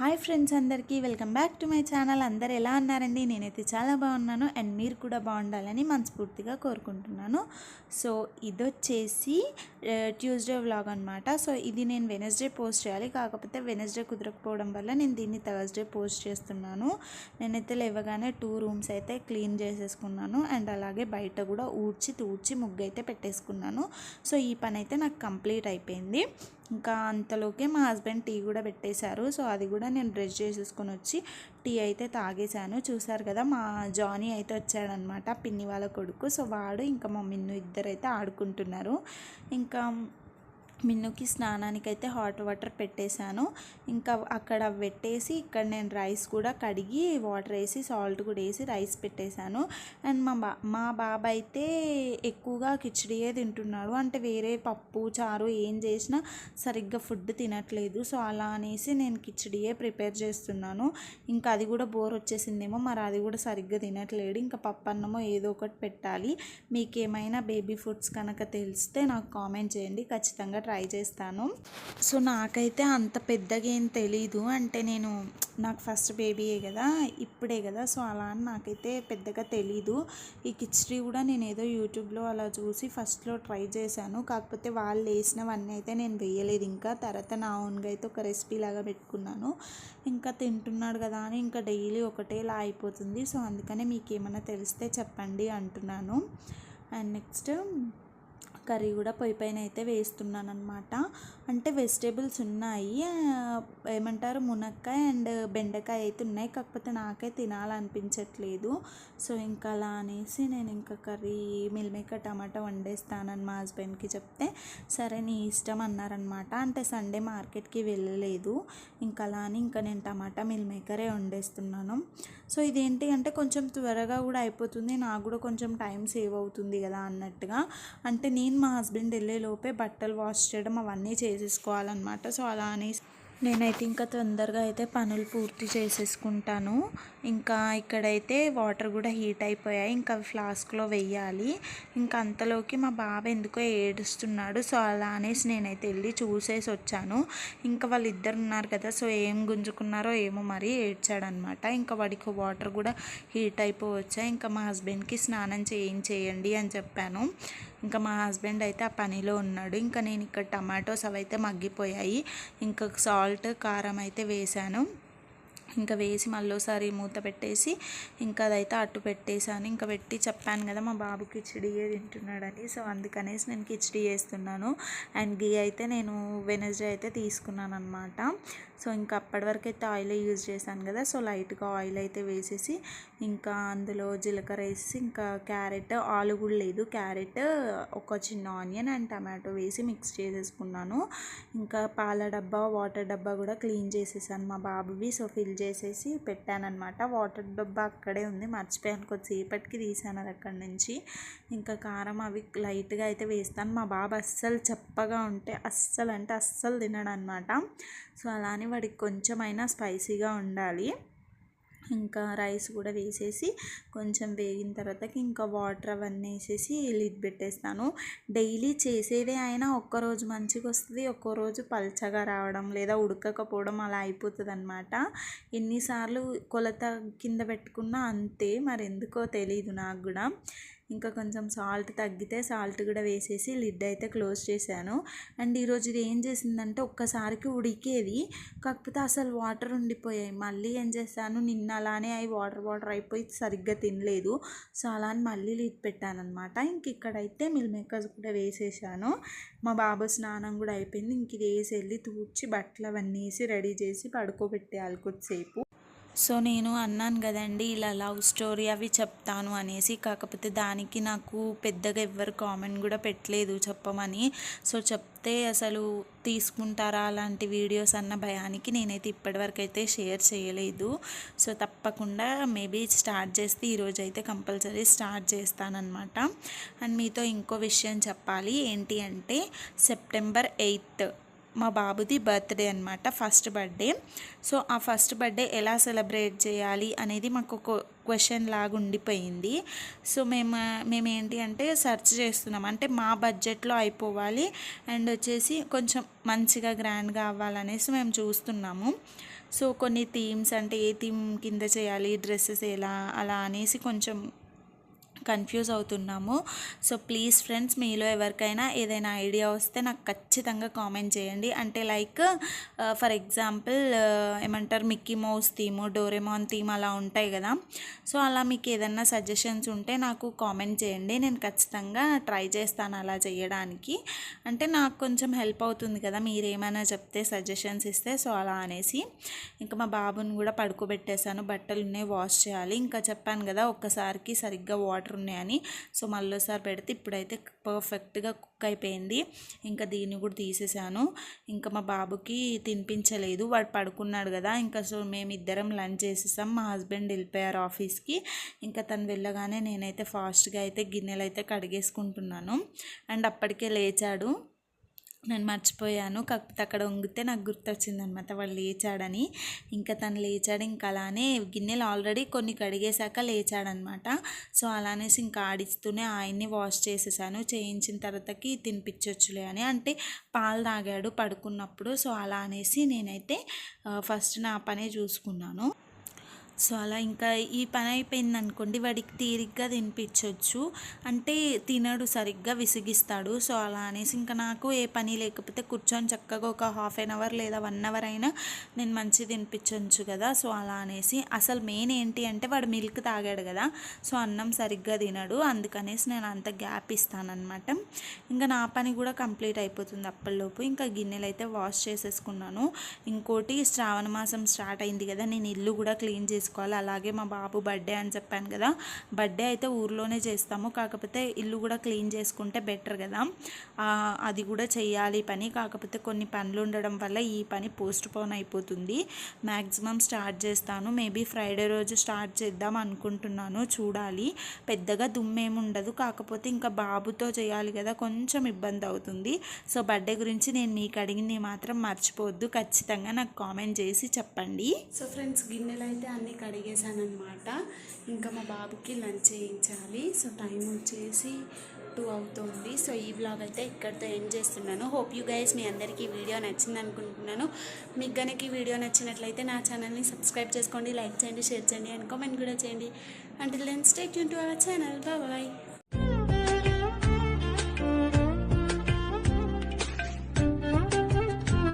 Hi friends, అందరికీ welcome back to my channel. అందరు ఎలా ఉన్నారండి? నేనైతే చాలా బాగున్నాను అండ్ మీరు కూడా బాగుండాలని మనస్ఫూర్తిగా కోరుకుంటున్నాను. సో ఇది వచ్చేసి ట్యూస్డే వ్లాగ్ అనమాట. సో ఇది నేను వెనస్డే పోస్ట్ చేయాలి, కాకపోతే వెనస్డే కుదరకపోవడం వల్ల నేను దీన్ని థర్స్డే పోస్ట్ చేస్తున్నాను. నేనైతే లేవగానే 2 రూమ్స్ అయితే క్లీన్ చేసేసుకున్నాను అండ్ అలాగే బయట కూడా తూడ్చి ముగ్గు అయితే పెట్టేసుకున్నాను. సో ఈ పని అయితే నాకు కంప్లీట్ అయిపోయింది. ఇంకా అంతలోకే మా హస్బెండ్ టీ కూడా పెట్టేశారు. సో అది కూడా నేను బ్రష్ చేసేసుకొని వచ్చి టీ అయితే తాగేశాను. చూసారు కదా, మా జానీ అయితే వచ్చాడనమాట, పిన్ని వాళ్ళ కొడుకు. సో వాడు ఇంకా మా మిన్ను ఇద్దరైతే ఆడుకుంటున్నారు. ఇంకా మిన్నుకి స్నానానికి అయితే హాట్ వాటర్ పెట్టేశాను. ఇంకా అక్కడ పెట్టేసి ఇక్కడ నేను రైస్ కూడా కడిగి వాటర్ వేసి సాల్ట్ కూడా వేసి రైస్ పెట్టేశాను. అండ్ మా బాబు అయితే ఎక్కువగా కిచిడియే తింటున్నాడు. అంటే వేరే పప్పు చారు ఏం చేసినా సరిగ్గా ఫుడ్ తినట్లేదు. సో అలా అనేసి నేను కిచిడియే ప్రిపేర్ చేస్తున్నాను. ఇంకా అది కూడా బోర్ వచ్చేసిందేమో, మరి అది కూడా సరిగ్గా తినట్లేడు. ఇంకా పప్పు అన్నమో ఏదో ఒకటి పెట్టాలి. మీకేమైనా బేబీ ఫుడ్స్ కనుక తెలిస్తే నాకు కామెంట్ చేయండి, ఖచ్చితంగా ట్రై చేస్తాను. సో నాకైతే అంత పెద్దగా ఏం తెలీదు, అంటే నాకు ఫస్ట్ బేబీయే కదా, ఇప్పుడే కదా. సో అలా అని నాకైతే పెద్దగా తెలీదు. ఈ కిచిడి కూడా నేను ఏదో యూట్యూబ్లో అలా చూసి ఫస్ట్లో ట్రై చేశాను, కాకపోతే వాళ్ళు వేసినవన్నీ అయితే నేను వేయలేదు. ఇంకా తర్వాత నా ఓన్గా అయితే ఒక రెసిపీ లాగా పెట్టుకున్నాను. ఇంకా తింటున్నాడు కదా అని ఇంకా డైలీ ఒకటేలా అయిపోతుంది. సో అందుకనే మీకు ఏమైనా తెలిస్తే చెప్పండి అంటున్నాను. అండ్ నెక్స్ట్ కర్రీ కూడా పొయ్యి పైన అయితే వేస్తున్నాను అనమాట. అంటే వెజిటేబుల్స్ ఉన్నాయి, ఏమంటారు, మునక్కాయ అండ్ బెండకాయ అయితే ఉన్నాయి, కాకపోతే నాకే తినాలనిపించట్లేదు. సో ఇంకా అలా అనేసి నేను ఇంకా కర్రీ మిల్మేకర్ టమాటా వండేస్తానని మా హస్బెండ్కి చెప్తే సరే నీ ఇష్టం అన్నారనమాట. అంటే సండే మార్కెట్కి వెళ్ళలేదు, ఇంకా అలా అని ఇంకా నేను టమాటా మిల్మేకరే వండేస్తున్నాను. సో ఇదేంటి అంటే కొంచెం త్వరగా కూడా అయిపోతుంది, నాకు కూడా కొంచెం టైం సేవ్ అవుతుంది కదా అన్నట్టుగా. అంటే నేను మా హస్బెండ్ వెళ్ళే లోపే బట్టలు వాష్ చేయడం అవన్నీ చేసేసుకోవాలన్నమాట. సో అలా అనేసి నేనైతే ఇంకా తొందరగా అయితే పనులు పూర్తి చేసేసుకుంటాను. ఇంకా ఇక్కడైతే వాటర్ కూడా హీట్ అయిపోయాయి, ఇంకా ఫ్లాస్క్లో వెయ్యాలి. ఇంకా అంతలోకి మా బాబు ఎందుకో ఏడుస్తున్నాడు. సో అలా అనేసి నేనైతే వెళ్ళి చూసేసి వచ్చాను. ఇంకా వాళ్ళిద్దరు ఉన్నారు కదా, సో ఏం గుంజుకున్నారో ఏమో మరి ఏడ్చాడనమాట. ఇంకా వాడికి వాటర్ కూడా హీట్ అయిపోవచ్చాయి. ఇంకా మా హస్బెండ్కి స్నానం చేయండి అని చెప్పాను. ఇంకా మా హస్బెండ్ అయితే ఆ పనిలో ఉన్నాడు. ఇంకా నేను ఇక్కడ టమాటోస్ అవైతే మగ్గిపోయాయి, ఇంకా సాల్ట్ కారం అయితే వేసాను. ఇంకా వేసి మళ్ళీసారి మూత పెట్టేసి ఇంకా అదైతే అట్టు పెట్టేశాను. ఇంకా పెట్టి చెప్పాను కదా మా బాబు కిచిడియే తింటున్నాడని. సో అందుకనేసి నేను కిచిడి చేస్తున్నాను. అండ్ గీ అయితే నేను వెనస్డే అయితే తీసుకున్నాను అనమాట. సో ఇంకా అప్పటి వరకు అయితే ఆయిల్ యూజ్ చేశాను కదా, సో లైట్గా ఆయిల్ అయితే వేసేసి ఇంకా అందులో జీలకర్ర వేసి ఇంకా క్యారెట్, ఆలు కూడా లేదు, క్యారెట్, ఒక చిన్న ఆనియన్ అండ్ టమాటో వేసి మిక్స్ చేసేసుకున్నాను. ఇంకా పాల డబ్బా, వాటర్ డబ్బా కూడా క్లీన్ చేసేసాను మా బాబువి. సో ఫిల్ చేసేసి పెట్టానన్నమాట. వాటర్ డబ్బా అక్కడే ఉంది, మర్చిపోయాను, కొద్దిసేపటికి తీసాను అది అక్కడి నుంచి. ఇంకా కారం అవి లైట్గా అయితే వేస్తాను. మా బాబు అస్సలు చప్పగా ఉంటే అస్సలు తినడు అనమాట. సో అలానే వాడికి కొంచెమైనా స్పైసీగా ఉండాలి. ఇంకా రైస్ కూడా వేసేసి కొంచెం వేగిన తర్వాత ఇంకా వాటర్ అవన్నీ వేసేసి లిడ్ పెట్టేస్తాను. డైలీ చేసేవే అయినా ఒక్కరోజు మంచిగా వస్తుంది, ఒక్కో రోజు పల్చగా రావడం లేదా ఉడకకపోవడం అలా అయిపోతుంది అనమాట. ఎన్నిసార్లు కొలత కింద పెట్టుకున్నా అంతే, మరి ఎందుకో తెలీదు నాకు కూడా. ఇంకా కొంచెం సాల్ట్ తగ్గితే సాల్ట్ కూడా వేసేసి లిడ్ అయితే క్లోజ్ చేశాను. అండ్ ఈరోజు ఇది ఏం చేసిందంటే ఒక్కసారికి ఉడికేది, కాకపోతే అసలు వాటర్ ఉండిపోయాయి. మళ్ళీ ఏం చేశాను, నిన్న అలానే అవి వాటర్ అయిపోయి సరిగ్గా తినలేదు. సో అలా అని మళ్ళీ లిడ్ పెట్టాను అనమాట. ఇంక ఇక్కడైతే మిల్ మేకర్స్ కూడా వేసేసాను. మా బాబు స్నానం కూడా అయిపోయింది. ఇంక ఇది వేసి వెళ్ళి తూడ్చి బట్టలు అవన్నీ వేసి రెడీ చేసి పడుకోబెట్టేయాలి కొద్దిసేపు. సో నేను అన్నాను కదండి ఇలా లవ్ స్టోరీ అవి చెప్తాను అనేసి, కాకపోతే దానికి నాకు పెద్దగా ఎవ్వరు కామెంట్ కూడా పెట్టలేదు చెప్పమని. సో చెప్తే అసలు తీసుకుంటారా అలాంటి వీడియోస్ అన్న భయానికి నేనైతే ఇప్పటివరకు అయితే షేర్ చేయలేదు. సో తప్పకుండా మేబీ స్టార్ట్ చేస్తే ఈరోజు అయితే కంపల్సరీ స్టార్ట్ చేస్తానన్నమాట. అండ్ మీతో ఇంకో విషయం చెప్పాలి, ఏంటి అంటే సెప్టెంబర్ 8 మా బాబుది బర్త్డే అనమాట, ఫస్ట్ బర్త్డే. సో ఆ ఫస్ట్ బర్త్డే ఎలా సెలబ్రేట్ చేయాలి అనేది మాకు ఒక క్వశ్చన్ లాగా ఉండిపోయింది. సో మేము ఏంటి అంటే సెర్చ్ చేస్తున్నాం, అంటే మా బడ్జెట్లో అయిపోవాలి అండ్ వచ్చేసి కొంచెం మంచిగా గ్రాండ్గా అవ్వాలనేసి మేము చూస్తున్నాము. సో కొన్ని థీమ్స్ అంటే ఏ థీమ్ కింద చేయాలి, డ్రెస్సెస్ ఎలా అలా అనేసి కొంచెం కన్ఫ్యూజ్ అవుతున్నాము. సో ప్లీజ్ ఫ్రెండ్స్, మీలో ఎవరికైనా ఏదైనా ఐడియా వస్తే నాకు ఖచ్చితంగా కామెంట్ చేయండి. అంటే లైక్ ఫర్ ఎగ్జాంపుల్ ఏమంటారు, Mickey mouse theme, Doraemon theme అలా ఉంటాయి కదా. సో అలా మీకు ఏదైనా సజెషన్స్ ఉంటే నాకు కామెంట్ చేయండి. నేను ఖచ్చితంగా ట్రై చేస్తాను అలా చేయడానికి. అంటే నాకు కొంచెం హెల్ప్ అవుతుంది కదా మీరేమైనా చెప్తే, సజెషన్స్ ఇస్తే. సో అలా అనేసి ఇంకా మా బాబుని కూడా పడుకోబెట్టేశాను. బట్టలు ఉన్నాయి, వాష్ చేయాలి. ఇంకా చెప్పాను కదా ఒక్కసారికి సరిగ్గా వాటర్ ఉన్నాయని. సో మళ్ళీసారి పెడితే ఇప్పుడైతే పర్ఫెక్ట్గా కుక్ అయిపోయింది. ఇంకా దీన్ని కూడా తీసేసాను. ఇంకా మా బాబుకి తినిపించలేదు, వాడు పడుకున్నాడు కదా. ఇంకా సో మేమిద్దరం లంచ్ చేసేసాం. మా హస్బెండ్ వెళ్ళిపోయారు ఆఫీస్కి. ఇంకా తను వెళ్ళగానే నేనైతే ఫాస్ట్గా అయితే గిన్నెలు అయితే కడిగేసుకుంటున్నాను. అండ్ అప్పటికే లేచాడు. నేను మర్చిపోయాను, కాకపోతే అక్కడ వంగితే నాకు గుర్తొచ్చిందనమాట వాడు లేచాడని. ఇంకా తను లేచాడు. ఇంకా అలానే గిన్నెలు ఆల్రెడీ కొన్ని కడిగేశాక లేచాడనమాట. సో అలానేసి ఇంకా ఆడిస్తూనే ఆయన్ని వాష్ చేసేసాను. చేయించిన తర్వాతకి తినిపించొచ్చులే అని, అంటే పాలు తాగాడు పడుకున్నప్పుడు. సో అలా అనేసి నేనైతే ఫస్ట్ నా పనే చూసుకున్నాను. సో అలా ఇంకా ఈ పని అయిపోయింది అనుకోండి, వాడికి తీరిగ్గా తినిపించవచ్చు. అంటే తినడు, సరిగ్గా విసిగిస్తాడు. సో అలా అనేసి ఇంకా నాకు ఏ పని లేకపోతే కూర్చొని చక్కగా ఒక ½ లేదా 1 అయినా నేను మంచిగా తినిపించవచ్చు కదా. సో అలా అనేసి అసలు మెయిన్ ఏంటి అంటే వాడు మిల్క్ తాగాడు కదా. సో అన్నం సరిగ్గా తినడు, అందుకనేసి నేను అంత గ్యాప్ ఇస్తానన్నమాట. ఇంకా నా పని కూడా కంప్లీట్ అయిపోతుంది అప్పటిలోపు. ఇంకా గిన్నెలు అయితే వాష్ చేసేసుకున్నాను. ఇంకోటి శ్రావణ మాసం స్టార్ట్ అయింది కదా, నేను ఇల్లు కూడా క్లీన్ చేసుకోవాలి. అలాగే మా బాబు బర్త్డే అని చెప్పాను కదా, బర్త్డే అయితే ఊర్లోనే చేస్తాము. కాకపోతే ఇల్లు కూడా క్లీన్ చేసుకుంటే బెటర్ కదా, అది కూడా చెయ్యాలి పని. కాకపోతే కొన్ని పనులు ఉండడం వల్ల ఈ పని పోస్ట్ పోన్ అయిపోతుంది. మ్యాక్సిమం స్టార్ట్ చేస్తాను, మేబీ ఫ్రైడే రోజు స్టార్ట్ చేద్దాం అనుకుంటున్నాను. చూడాలి. పెద్దగా దుమ్మేమి ఉండదు, కాకపోతే ఇంకా బాబుతో చేయాలి కదా, కొంచెం ఇబ్బంది అవుతుంది. సో బర్త్డే గురించి నేను మీకు అడిగింది మాత్రం మర్చిపోవద్దు, ఖచ్చితంగా నాకు కామెంట్ చేసి చెప్పండి. సో ఫ్రెండ్స్, గిన్నెలు అయితే అన్నీ కడిగేసాను అనమాట. ఇంకా మా బాబుకి లంచ్ చేయించాలి. సో టైం వచ్చేసి 2 అవుతుంది. సో ఈ బ్లాగ్ అయితే ఇక్కడితో ఎండ్ చేస్తున్నాను. హోప్ యూ గైస్ మీ అందరికీ ఈ వీడియో నచ్చింది అనుకుంటున్నాను. మీకు కనుక ఈ వీడియో నచ్చినట్లయితే నా ఛానల్ని సబ్స్క్రైబ్ చేసుకోండి, లైక్ చేయండి, షేర్ చేయండి అండ్ కామెంట్ కూడా చేయండి. Until then stay tuned to our channel. Bye.